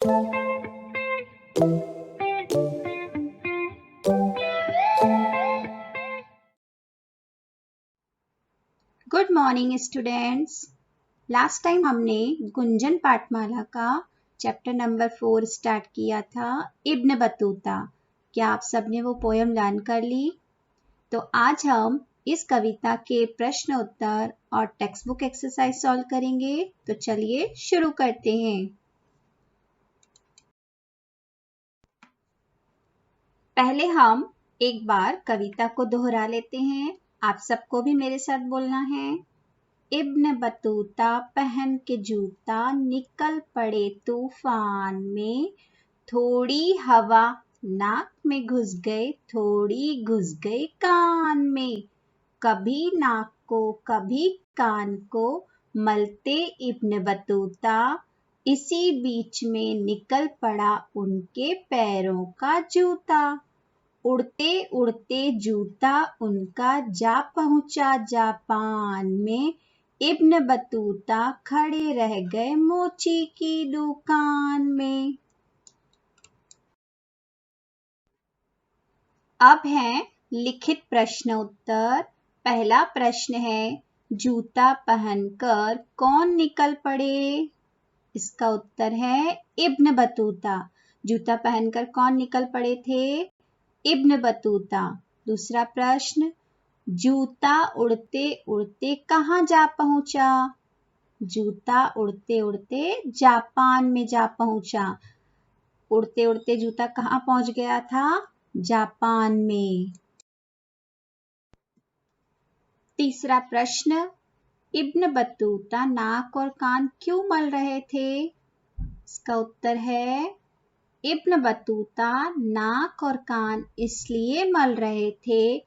Good morning students. Last time हमने गुंजन पाठमाला का chapter number 4 start किया था, इब्न बतूता। क्या आप सबने वो पोयम लर्न कर ली? तो आज हम इस कविता के प्रश्न उत्तर और टेक्स्ट बुक एक्सरसाइज सॉल्व करेंगे। तो चलिए शुरू करते हैं। पहले हम एक बार कविता को दोहरा लेते हैं। आप सबको भी मेरे साथ बोलना है। इब्न बतूता पहन के जूता निकल पड़े तूफान में, थोड़ी हवा नाक में घुस गई, थोड़ी घुस गई कान में, कभी नाक को कभी कान को मलते इब्न बतूता, इसी बीच में निकल पड़ा उनके पैरों का जूता। उड़ते उड़ते जूता उनका जा पहुंचा जापान में, इब्न बतूता खड़े रह गए मोची की दुकान में। अब है लिखित प्रश्न उत्तर। पहला प्रश्न है, जूता पहनकर कौन निकल पड़े? इसका उत्तर है इब्न बतूता। जूता पहनकर कौन निकल पड़े थे? Ibn Battuta. दूसरा प्रश्न, जूता उड़ते उड़ते कहाँ जा पहुंचा? जूता उड़ते उड़ते जापान में जा पहुंचा। उड़ते उड़ते जूता कहाँ पहुंच गया था? जापान में। तीसरा प्रश्न, इब्न बतूता नाक और कान क्यों मल रहे थे? इसका उत्तर है इब्न बतूता नाक और कान इसलिए मल रहे थे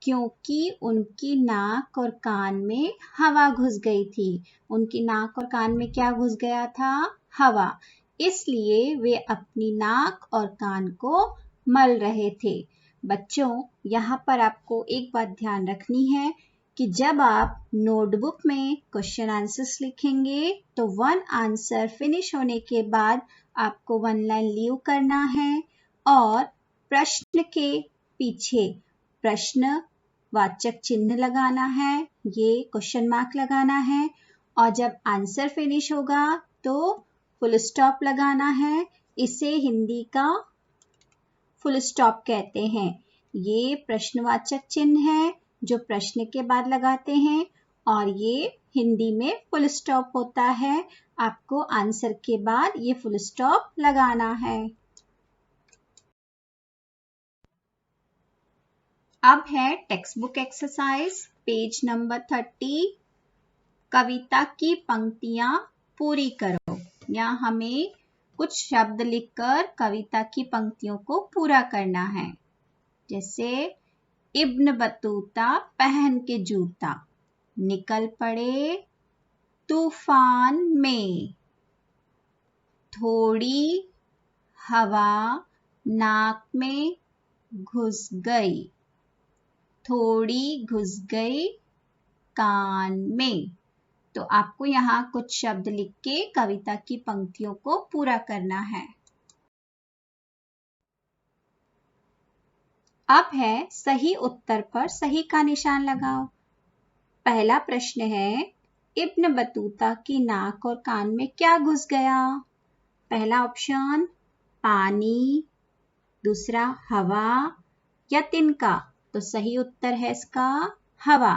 क्योंकि उनकी नाक और कान में हवा घुस गई थी। उनकी नाक और कान में क्या घुस गया था? हवा। इसलिए वे अपनी नाक और कान को मल रहे थे। बच्चों, यहाँ पर आपको एक बात ध्यान रखनी है कि जब आप नोटबुक में क्वेश्चन आंसर्स लिखेंगे तो वन आंसर फिनिश होने के बाद आपको वन लाइन लीव करना है और प्रश्न के पीछे प्रश्नवाचक चिन्ह लगाना है, ये क्वेश्चन मार्क लगाना है और जब आंसर फिनिश होगा तो फुल स्टॉप लगाना है। इसे हिंदी का फुल स्टॉप कहते हैं। ये प्रश्नवाचक चिन्ह है जो प्रश्न के बाद लगाते हैं और ये हिंदी में फुल स्टॉप होता है। आपको आंसर के बाद ये फुल स्टॉप लगाना है। अब है text book exercise, page number 30। कविता की पंक्तियां पूरी करो। यहाँ हमें कुछ शब्द लिखकर कविता की पंक्तियों को पूरा करना है। जैसे इब्न बतूता पहन के जूता निकल पड़े तूफान में, थोड़ी हवा नाक में घुस गई, थोड़ी घुस गई कान में। तो आपको यहाँ कुछ शब्द लिख के कविता की पंक्तियों को पूरा करना है। अब है सही उत्तर पर सही का निशान लगाओ। पहला प्रश्न है, इब्न बतूता की नाक और कान में क्या घुस गया? पहला ऑप्शन पानी, दूसरा हवा या तिनका। तो सही उत्तर है इसका हवा।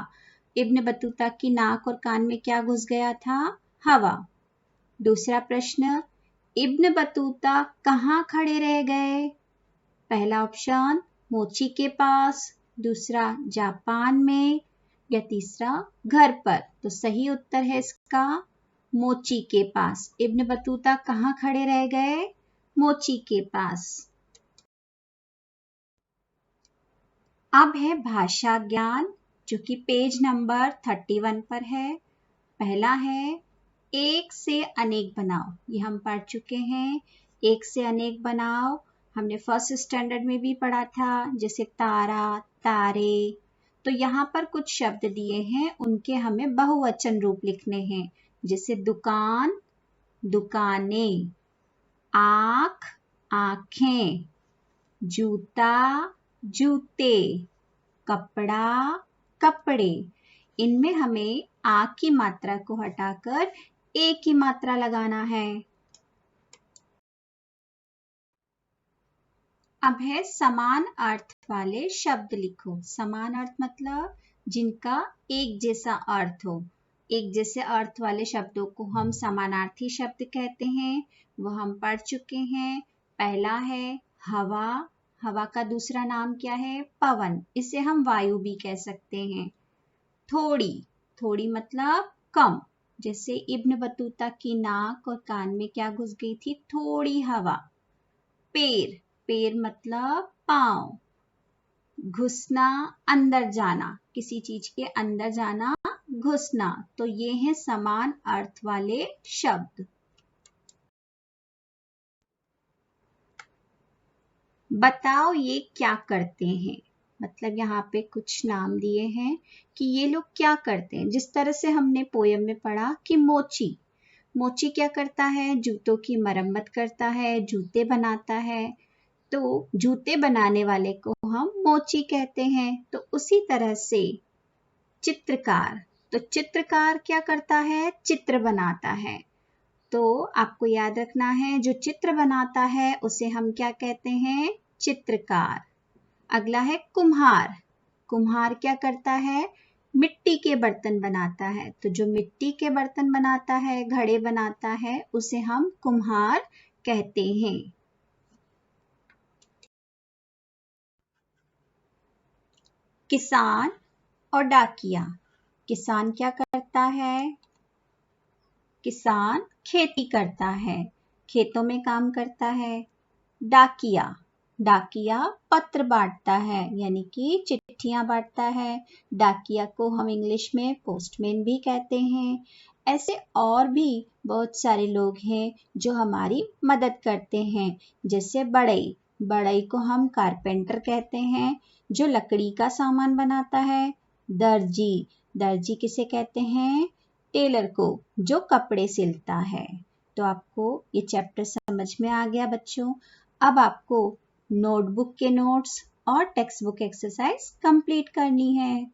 इब्न बतूता की नाक और कान में क्या घुस गया था? हवा। दूसरा प्रश्न, इब्न बतूता कहाँ खड़े रह गए? पहला ऑप्शन मोची के पास, दूसरा जापान में या तीसरा घर पर। तो सही उत्तर है इसका मोची के पास। इब्न बतूता कहाँ खड़े रह गए? मोची के पास। अब है भाषा ज्ञान जो कि पेज नंबर 31 पर है। पहला है, एक से अनेक बनाओ। ये हम पढ़ चुके हैं। एक से अनेक बनाओ हमने फर्स्ट स्टैंडर्ड में भी पढ़ा था, जैसे तारा, तारे। तो यहाँ पर कुछ शब्द दिए हैं, उनके हमें बहुवचन रूप लिखने हैं। जैसे दुकान, दुकानें, आग, आँखें, जूता, जूते, कपड़ा, कपड़े। इनमें हमें आ की मात्रा को हटाकर ए की मात्रा लगाना है। अब है समान अर्थ वाले शब्द लिखो। समान अर्थ मतलब जिनका एक जैसा अर्थ हो। एक जैसे अर्थ वाले शब्दों को हम समानार्थी शब्द कहते हैं। वो हम पढ़ चुके हैं। पहला है हवा। हवा का दूसरा नाम क्या है? पवन। इसे हम वायु भी कह सकते हैं। थोड़ी, थोड़ी मतलब कम। जैसे इब्न बतूता की नाक और कान में क्या घुस गई थी? थोड़ी हवा। पैर, पैर मतलब पाँव। घुसना, अंदर जाना, किसी चीज के अंदर जाना, घुसना। तो ये हैं समान अर्थ वाले शब्द। बताओ ये क्या करते हैं? मतलब यहाँ पे कुछ नाम दिए हैं कि ये लोग क्या करते हैं। जिस तरह से हमने पोयम में पढ़ा कि मोची, मोची क्या करता है? जूतों की मरम्मत करता है, जूते बनाता है। तो जूते बनाने वाले को हम मोची कहते हैं। तो उसी तरह से चित्रकार, तो चित्रकार क्या करता है? चित्र बनाता है। तो आपको याद रखना है जो चित्र बनाता है उसे हम क्या कहते हैं? चित्रकार। अगला है कुम्हार। कुम्हार क्या करता है? मिट्टी के बर्तन बनाता है। तो जो मिट्टी के बर्तन बनाता है, घड़े बनाता है, उसे हम कुम्हार कहते हैं। किसान और डाकिया। किसान क्या करता है? किसान खेती करता है, खेतों में काम करता है। डाकिया, डाकिया पत्र बांटता है, यानी कि चिट्ठियां बांटता है। डाकिया को हम इंग्लिश में पोस्टमैन भी कहते हैं। ऐसे और भी बहुत सारे लोग हैं जो हमारी मदद करते हैं। जैसे बढ़ई, बढ़ई को हम कारपेंटर कहते हैं जो लकड़ी का सामान बनाता है। दर्जी, दर्जी किसे कहते हैं? टेलर को, जो कपड़े सिलता है। तो आपको ये चैप्टर समझ में आ गया बच्चों। अब आपको नोटबुक के नोट्स और टेक्स्ट बुक एक्सरसाइज कंप्लीट करनी है।